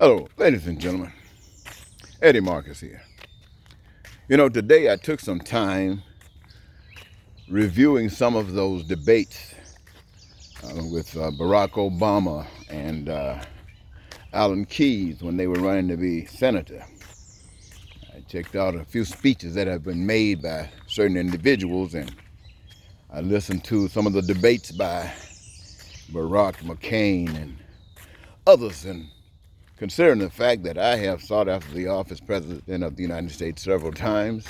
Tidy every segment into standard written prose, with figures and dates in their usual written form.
Hello, ladies and gentlemen. Eddie Marcus here. Today I took some time reviewing some of those debates with Barack Obama and Alan Keyes when they were running to be senator. I checked out a few speeches that have been made by certain individuals, and I listened to some of the debates by Barack, McCain, and others. And considering the fact that I have sought after the office president of the United States several times,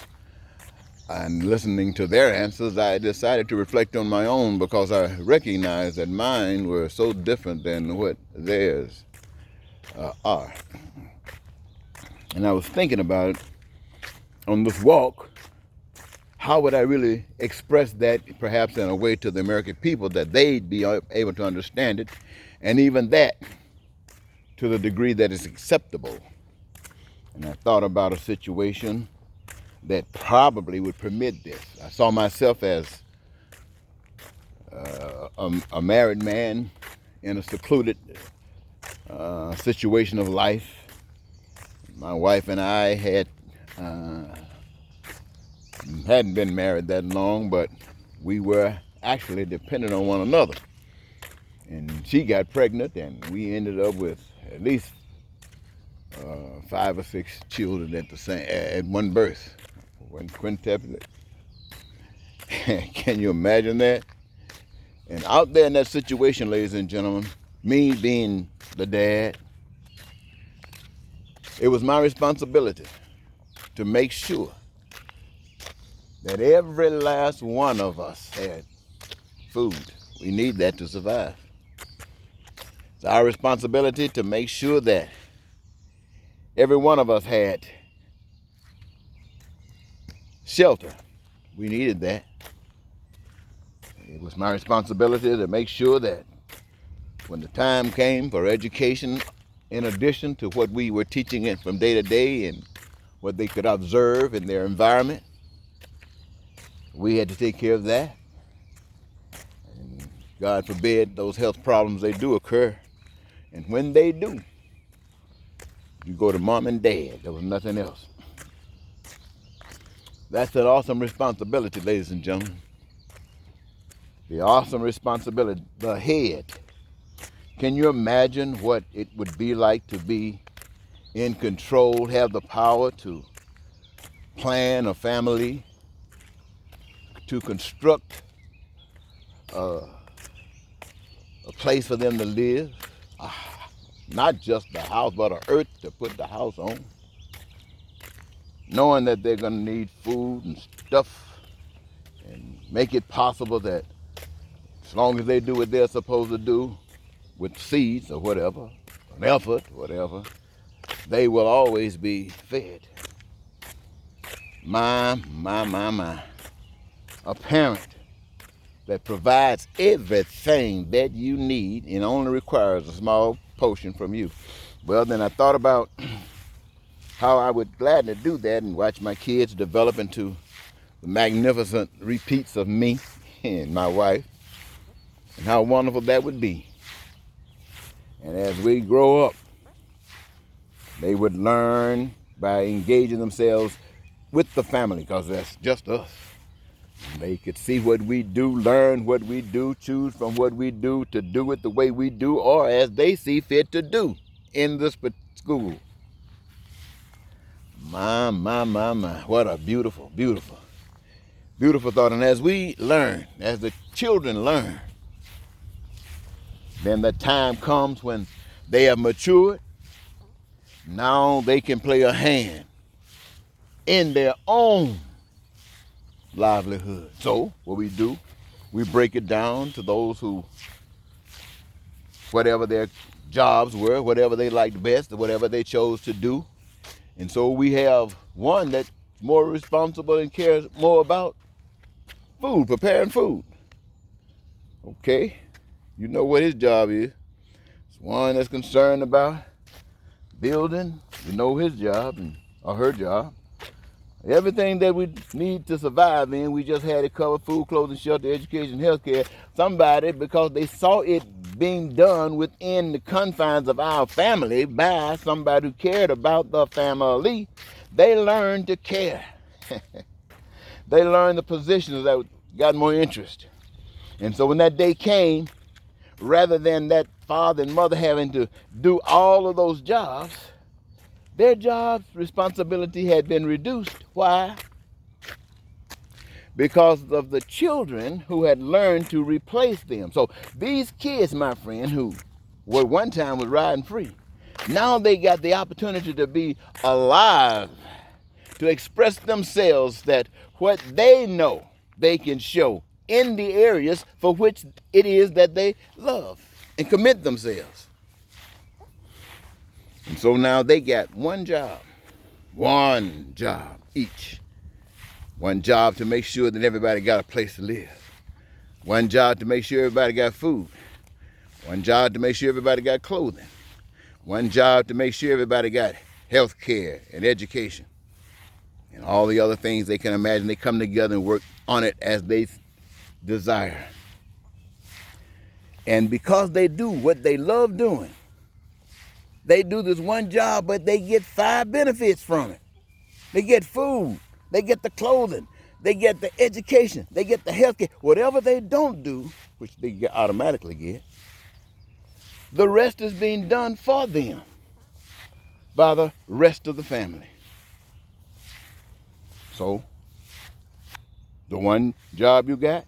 and listening to their answers, I decided to reflect on my own because I recognized that mine were so different than what theirs are. And I was thinking about it on this walk. How would I really express that perhaps in a way to the American people that they'd be able to understand it, and even that to the degree that is acceptable. And I thought about a situation that probably would permit this. I saw myself as a married man in a secluded situation of life. My wife and I hadn't been married that long, but we were actually dependent on one another. And she got pregnant, and we ended up with at least 5 or 6 children at one birth, one quintuplet. Can you imagine that? And out there in that situation, ladies and gentlemen, me being the dad, it was my responsibility to make sure that every last one of us had food. We need that to survive. It's our responsibility to make sure that every one of us had shelter. We needed that. It was my responsibility to make sure that when the time came for education, in addition to what we were teaching it from day to day and what they could observe in their environment, we had to take care of that. And God forbid those health problems, they do occur. And when they do, you go to mom and dad. There was nothing else. That's an awesome responsibility, ladies and gentlemen. The awesome responsibility, the head. Can you imagine what it would be like to be in control, have the power to plan a family, to construct a place for them to live? Not just the house, but an earth to put the house on. Knowing that they're going to need food and stuff, and make it possible that as long as they do what they're supposed to do with seeds or whatever, an effort, whatever, they will always be fed. My. A parent that provides everything that you need and only requires a small portion from you. Well, then I thought about how I would gladly do that and watch my kids develop into the magnificent repeats of me and my wife, and how wonderful that would be. And as we grow up, they would learn by engaging themselves with the family, because that's just us. They could see what we do, learn what we do, choose from what we do to do it the way we do, or as they see fit to do in this school. My. What a beautiful, beautiful, beautiful thought. And as we learn, as the children learn, then the time comes when they have matured. Now they can play a hand in their own livelihood. So what we do, we break it down to those who, whatever their jobs were, whatever they liked best, or whatever they chose to do. And so we have one that's more responsible and cares more about food, preparing food. Okay, you know what his job is. It's one that's concerned about building. You know his job or her job. Everything that we need to survive in, we just had it covered: food, clothing, shelter, education, healthcare. Somebody, because they saw it being done within the confines of our family by somebody who cared about the family, they learned to care. They learned the positions that got more interest. And so when that day came, rather than that father and mother having to do all of those jobs, their job's responsibility had been reduced. Why? Because of the children who had learned to replace them. So these kids, my friend, who were one time was riding free, now they got the opportunity to be alive, to express themselves, that what they know they can show in the areas for which it is that they love and commit themselves. And so now they got one job each. One job to make sure that everybody got a place to live. One job to make sure everybody got food. One job to make sure everybody got clothing. One job to make sure everybody got health care and education. And all the other things they can imagine. They come together and work on it as they desire. And because they do what they love doing, they do this one job, but they get 5 benefits from it. They get food, they get the clothing, they get the education, they get the health care. Whatever they don't do, which they automatically get, the rest is being done for them by the rest of the family. So, the one job you got,